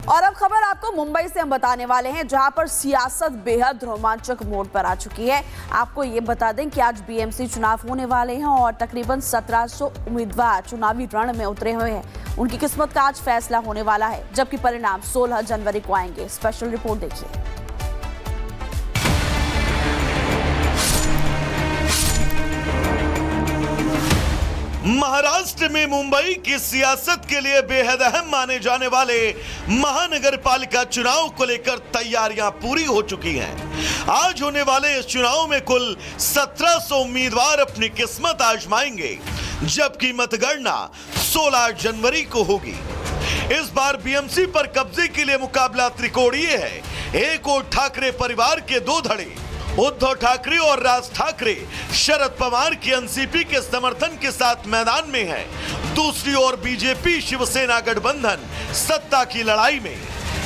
और अब खबर आपको मुंबई से हम बताने वाले हैं, जहां पर सियासत बेहद रोमांचक मोड पर आ चुकी है। आपको ये बता दें कि आज बीएमसी चुनाव होने वाले हैं और तकरीबन 1700 उम्मीदवार चुनावी रण में उतरे हुए हैं। उनकी किस्मत का आज फैसला होने वाला है, जबकि परिणाम 16 जनवरी को आएंगे। स्पेशल रिपोर्ट देखिए। महाराष्ट्र में मुंबई की सियासत के लिए बेहद अहम माने जाने वाले महानगर पालिका चुनाव को लेकर तैयारियां पूरी हो चुकी हैं। आज होने वाले इस चुनाव में कुल 1700 उम्मीदवार अपनी किस्मत आजमाएंगे, जबकि मतगणना 16 जनवरी को होगी। इस बार बीएमसी पर कब्जे के लिए मुकाबला त्रिकोणीय है। एक ओर ठाकरे परिवार के दो धड़े, उद्धव ठाकरे और राज ठाकरे शरद पवार की एनसीपी के समर्थन के साथ मैदान में है। दूसरी ओर बीजेपी शिवसेना गठबंधन सत्ता की लड़ाई में।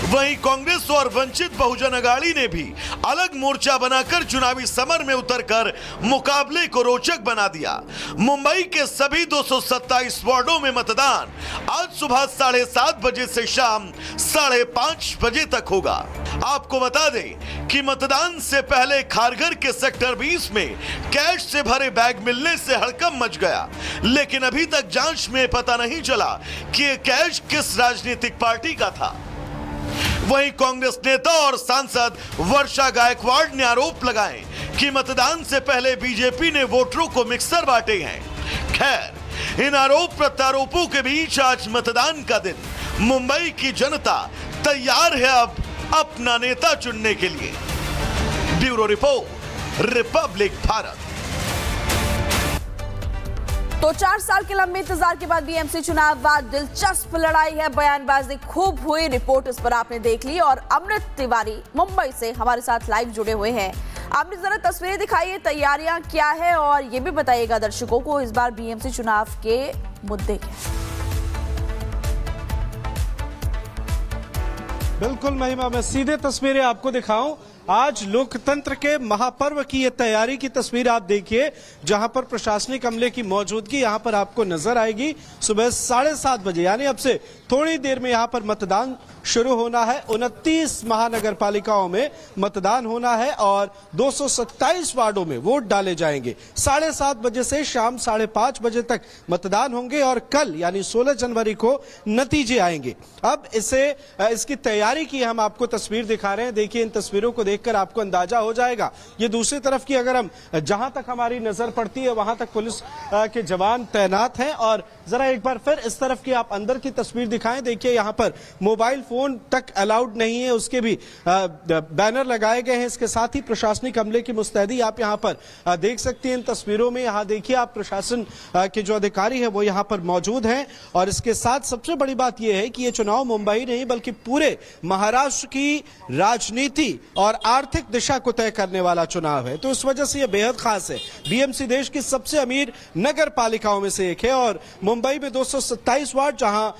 वहीं कांग्रेस और वंचित बहुजन अघाड़ी ने भी अलग मोर्चा बनाकर चुनावी समर में उतरकर मुकाबले को रोचक बना दिया। मुंबई के सभी 227 वार्डों में मतदान आज सुबह 7:30 बजे से शाम 5:30 बजे तक होगा। आपको बता दें कि मतदान से पहले खारघर के सेक्टर 20 में कैश से भरे बैग मिलने से हड़कंप मच गया, लेकिन अभी तक जांच में पता नहीं चला कि ये कैश किस राजनीतिक पार्टी का था। वहीं कांग्रेस नेता और सांसद वर्षा गायकवाड़ ने आरोप लगाए कि मतदान से पहले बीजेपी ने वोटरों को मिक्सर बांटे हैं। खैर, इन आरोप प्रत्यारोपों के बीच आज मतदान का दिन। मुंबई की जनता तैयार है अब अपना नेता चुनने के लिए। Bureau report, Republic Bharat. तो 4 साल के लंबे इंतजार के बाद बीएमसी चुनाव बाद दिलचस्प लड़ाई है, बयानबाजी खूब हुई। रिपोर्ट इस पर आपने देख ली और अमृत तिवारी मुंबई से हमारे साथ लाइव जुड़े हुए हैं। आपने जरा तस्वीरें दिखाइए, तैयारियां क्या है और ये भी बताइएगा दर्शकों को इस बार बीएमसी चुनाव के मुद्दे क्या है। बिल्कुल महिमा, मैं सीधे तस्वीरें आपको दिखाऊं। आज लोकतंत्र के महापर्व की ये तैयारी की तस्वीर आप देखिए, जहां पर प्रशासनिक अमले की मौजूदगी यहां पर आपको नजर आएगी। सुबह 7:30 बजे यानी अब से थोड़ी देर में यहां पर मतदान शुरू होना है। 29 महानगर पालिकाओं में मतदान होना है और 227 वार्डों में वोट डाले जाएंगे। 7:30 बजे से शाम 5:30 बजे तक मतदान होंगे और कल यानी 16 जनवरी को नतीजे आएंगे। अब इसकी तैयारी की हम आपको तस्वीर दिखा रहे हैं। देखिए, इन तस्वीरों को देखकर आपको अंदाजा हो जाएगा। ये दूसरी तरफ की अगर हम जहां तक हमारी नजर पड़ती है वहां तक पुलिस के जवान तैनात हैं। और जरा एक बार फिर इस तरफ की आप अंदर की तस्वीर दिखाएं। देखिए, यहां पर मोबाइल फोन तक अलाउड नहीं है, उसके भी बैनर लगाए गए हैं। इसके साथ ही प्रशासनिक अमले की मुस्तैदी आप यहां पर देख सकते हैं इन तस्वीरों में। यहां देखिए आप, प्रशासन के जो अधिकारी है वो यहां पर मौजूद हैं। और इसके साथ सबसे बड़ी बात यह है कि यह चुनाव मुंबई नहीं बल्कि पूरे महाराष्ट्र की राजनीति और आर्थिक दिशा को तय करने वाला चुनाव है। तो इस वजह से यह बेहद खास है। बीएमसी देश की सबसे अमीर नगर पालिकाओं में से एक है और मुंबई में 227 वार्ड, जहां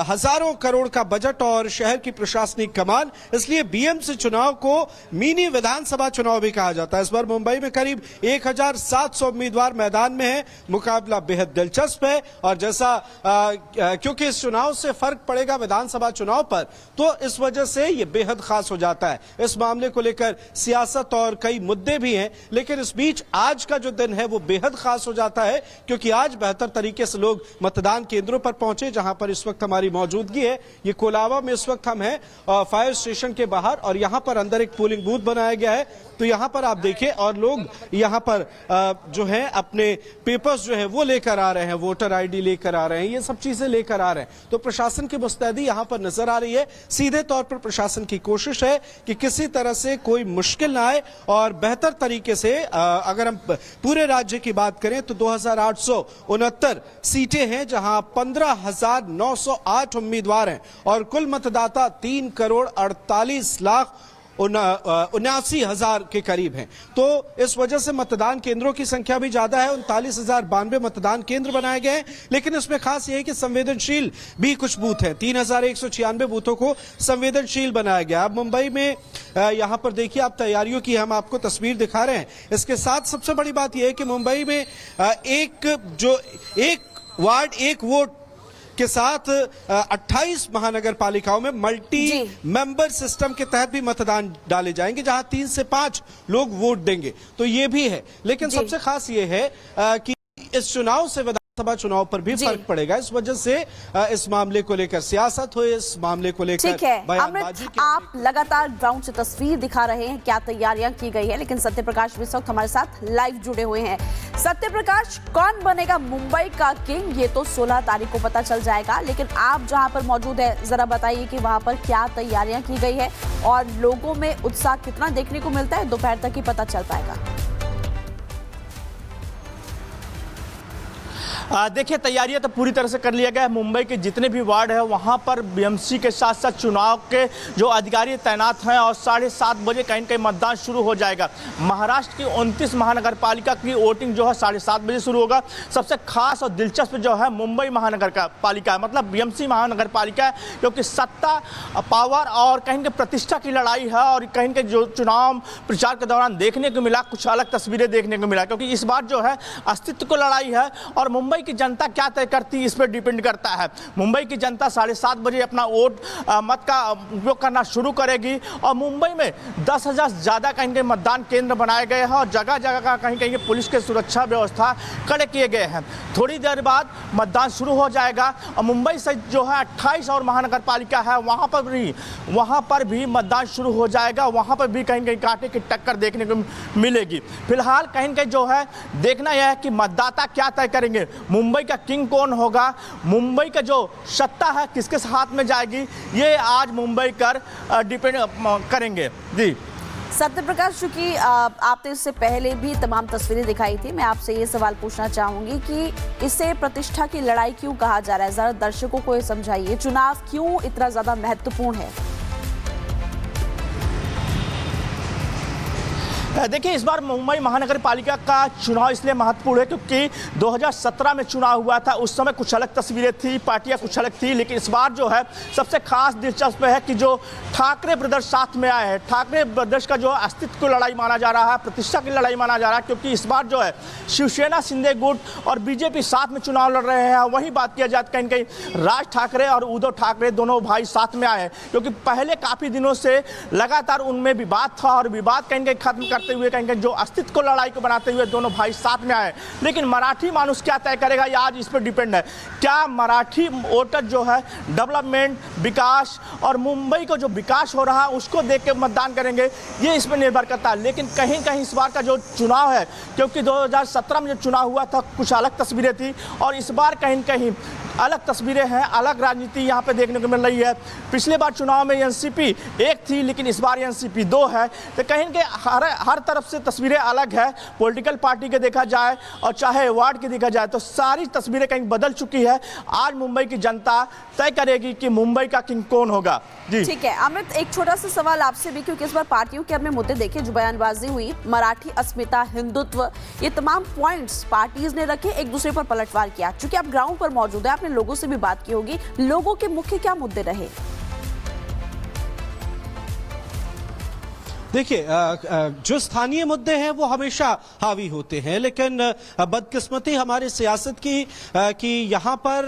हजारों करोड़ का बजट और शहर की प्रशासनिक कमान, इसलिए बीएमसी चुनाव को मिनी विधानसभा चुनाव भी कहा जाता है। इस बार मुंबई में करीब 1700 उम्मीदवार मैदान में है। मुकाबला बेहद दिलचस्प है और जैसा क्योंकि इस चुनाव से फर्क पड़ेगा विधानसभा चुनाव पर, तो इस वजह से यह बेहद खास हो जाता है। इस मामले को लेकर सियासत और कई मुद्दे भी हैं, लेकिन इस बीच आज का जो दिन है वो बेहद खास हो जाता है, क्योंकि आज बेहतर तरीके से लोग मतदान केंद्रों पर पहुंचे। जहां पर इस वक्त हमारी मौजूदगी है, ये कोलाबा में इस वक्त हम हैं फायर स्टेशन के बाहर, और यहां पर अंदर एक पोलिंग बूथ बनाया गया है। तो यहां पर आप देखिए, और लोग यहां पर जो है अपने पेपर्स जो है वो लेकर आ रहे हैं, वोटर आईडी लेकर आ रहे हैं, ये सब चीजें लेकर आ रहे हैं। तो प्रशासन की मुस्तैदी यहां पर नजर आ रही है। सीधे तौर पर प्रशासन की कोशिश है कि किसी तरह से कोई मुश्किल ना आए और बेहतर तरीके से, अगर हम पूरे राज्य की बात करें तो 2869 सीटें हैं, जहां 15,908 उम्मीदवार हैं और कुल मतदाता 3,48,79,000 के करीब हैं। तो इस वजह से मतदान केंद्रों की संख्या भी ज्यादा है। 39,092 मतदान केंद्र बनाए गए हैं, लेकिन इसमें खास यह है कि संवेदनशील भी कुछ बूथ हैं। 3,196 बूथों को संवेदनशील बनाया गया। अब मुंबई में यहां पर देखिए आप, तैयारियों की हम आपको तस्वीर दिखा रहे हैं। इसके साथ सबसे बड़ी बात यह है कि मुंबई में एक वार्ड एक वोट के साथ 28 महानगर पालिकाओं में मल्टी मेंबर सिस्टम के तहत भी मतदान डाले जाएंगे, जहां 3 से 5 लोग वोट देंगे। तो ये भी है, लेकिन सबसे खास ये है कि इस चुनाव से विधानसभा चुनाव पर भी फर्क पड़ेगा। इस वजह से इस मामले को लेकर सियासत हुई, इस मामले को लेकर ठीक है। अमृत, आप लगातार ग्राउंड से तस्वीर दिखा रहे हैं, क्या तैयारियां की गई है, लेकिन सत्य प्रकाश भी इस वक्त हमारे साथ लाइव जुड़े हुए हैं। सत्य प्रकाश, कौन बनेगा मुंबई का किंग, ये तो 16 तारीख को पता चल जाएगा, लेकिन आप जहां पर मौजूद है, जरा बताइए कि वहां पर क्या तैयारियां की गई है और लोगों में उत्साह कितना देखने को मिलता है, दोपहर तक ही पता चल पाएगा। देखिए, तैयारियां तो पूरी तरह से कर लिया गया है। मुंबई के जितने भी वार्ड है वहां पर बीएमसी के साथ साथ चुनाव के जो अधिकारी तैनात हैं और 7:30 बजे कहीं न कहीं मतदान शुरू हो जाएगा। महाराष्ट्र की 29 महानगर पालिका की वोटिंग जो है 7:30 बजे शुरू होगा। सबसे खास और दिलचस्प जो है मुंबई महानगर का पालिका है, मतलब बीएमसी महानगर पालिका है, क्योंकि सत्ता, पावर और कहीं के प्रतिष्ठा की लड़ाई है। और कहीं के जो चुनाव प्रचार के दौरान देखने को मिला, कुछ अलग तस्वीरें देखने को मिला, क्योंकि इस बार जो है अस्तित्व को लड़ाई है और मुंबई की जनता क्या तय करती है इस पर डिपेंड करता है। मुंबई की जनता 7:30 बजे अपना वोट मत का उपयोग करना शुरू करेगी और मुंबई में 10,000 से ज्यादा कहीं के मतदान केंद्र बनाए गए हैं और जगह जगह का कहीं कहीं पुलिस के सुरक्षा व्यवस्था कड़े किए गए हैं। थोड़ी देर बाद मतदान शुरू हो जाएगा और मुंबई से जो है 28 और महानगर पालिका है वहां पर भी मतदान शुरू हो जाएगा। वहां पर भी कहीं कहीं कांटे की टक्कर देखने को मिलेगी। फिलहाल कहीं कहीं जो है देखना यह है कि मतदाता क्या तय करेंगे, मुंबई का किंग कौन होगा, मुंबई का जो सत्ता है किसके हाथ में जाएगी, ये आज मुंबई कर डिपेंड करेंगे। जी सत्य प्रकाश, चूंकि आपने इससे पहले भी तमाम तस्वीरें दिखाई थी, मैं आपसे ये सवाल पूछना चाहूंगी कि इसे प्रतिष्ठा की लड़ाई क्यों कहा जा रहा है, जरा दर्शकों को ये समझाइए, चुनाव क्यों इतना ज्यादा महत्वपूर्ण है? देखिए, इस बार मुंबई महानगर पालिका का चुनाव इसलिए महत्वपूर्ण है क्योंकि 2017 में चुनाव हुआ था, उस समय कुछ अलग तस्वीरें थी, पार्टियां कुछ अलग थी, लेकिन इस बार जो है सबसे खास दिलचस्प है कि जो ठाकरे ब्रदर्स साथ में आए हैं। ठाकरे ब्रदर्स का जो अस्तित्व की लड़ाई माना जा रहा है, प्रतिष्ठा की लड़ाई माना जा रहा है, क्योंकि इस बार जो है शिवसेना, शिंदे गुट और बीजेपी साथ में चुनाव लड़ रहे हैं। वही बात किया जाए कहीं कहीं राज ठाकरे और उद्धव ठाकरे दोनों भाई साथ में आए हैं, क्योंकि पहले काफी दिनों से लगातार उनमें विवाद था और विवाद कहीं कहीं खत्म करते हुए कहीं जो अस्तित्व को लड़ाई को बनाते हुए दोनों भाई साथ में आए। लेकिन मराठी मानुष क्या तय करेगा, ये आज इस पर डिपेंड है। क्या मराठी वोटर जो है डेवलपमेंट, विकास और मुंबई को जो विकास हो रहा है उसको देख के मतदान करेंगे, ये इस पर निर्भर करता है। लेकिन कहीं कहीं इस बार का जो चुनाव है, क्योंकि 2017 में जो चुनाव हुआ था कुछ अलग तस्वीरें थी और इस बार कहीं कहीं अलग तस्वीरें हैं, अलग राजनीति यहाँ पे देखने को मिल रही है। पिछले बार चुनाव में एनसीपी 1 थी, लेकिन इस बार एनसीपी 2 है। तो कहीं के हर तरफ से तस्वीरें अलग है। पॉलिटिकल पार्टी के देखा जाए और चाहे वार्ड की देखा जाए तो सारी तस्वीरें कहीं बदल चुकी है। आज मुंबई की जनता तय करेगी कि मुंबई का किंग कौन होगा। जी ठीक है अमृत, एक छोटा सा सवाल आपसे भी, क्योंकि इस बार पार्टियों के हमने मुद्दे देखे, जो बयानबाजी हुई, मराठी अस्मिता, हिंदुत्व, ये तमाम पॉइंट्स पार्टीज ने रखे, एक दूसरे पर पलटवार किया। चूंकि आप ग्राउंड पर मौजूद है, आपने लोगों से भी बात की होगी, लोगों के मुख्य क्या मुद्दे रहे? देखिए, जो स्थानीय मुद्दे हैं वो हमेशा हावी होते हैं, लेकिन बदकिस्मती हमारी सियासत की कि यहाँ पर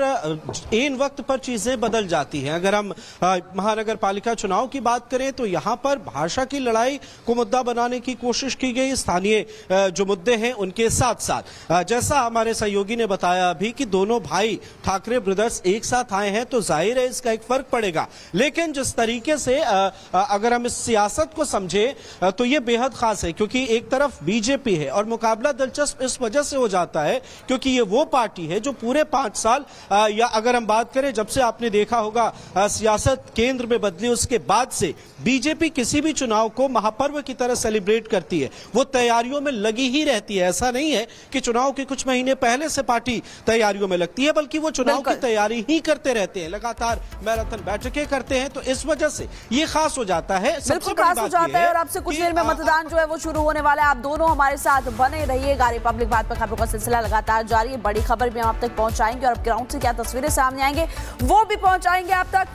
ऐन वक्त पर चीजें बदल जाती हैं। अगर हम महानगर पालिका चुनाव की बात करें तो यहाँ पर भाषा की लड़ाई को मुद्दा बनाने की कोशिश की गई, स्थानीय जो मुद्दे हैं उनके साथ साथ। जैसा हमारे सहयोगी ने बताया अभी कि दोनों भाई ठाकरे ब्रदर्स एक साथ आए हैं तो जाहिर है इसका एक फर्क पड़ेगा। लेकिन जिस तरीके से अगर हम इस सियासत को समझे तो ये बेहद खास है, क्योंकि एक तरफ बीजेपी है और मुकाबला दिलचस्प इस वजह से हो जाता है क्योंकि ये वो पार्टी है जो पूरे 5 साल या अगर हम बात करें जब से आपने देखा होगा सियासत केंद्र में बदली उसके बाद से बीजेपी किसी भी चुनाव को महापर्व की तरह सेलिब्रेट करती है, वो तैयारियों में लगी ही रहती है। ऐसा नहीं है कि चुनाव के कुछ महीने पहले से पार्टी तैयारियों में लगती है, बल्कि वो चुनाव की तैयारी ही करते रहते हैं, लगातार मैराथन बैठकें करते हैं, तो इस वजह से ये खास हो जाता है। बिल्कुल खास हो जाता है और आपसे कुछ देर में मतदान जो है वो शुरू होने वाला है। आप दोनों हमारे साथ बने रहिएगा। रिपब्लिक बात पर खबरों का सिलसिला लगातार जारी है, बड़ी खबर भी हम आप तक पहुंचाएंगे और अब ग्राउंड से क्या तस्वीरें सामने आएंगे वो भी पहुंचाएंगे आप तक।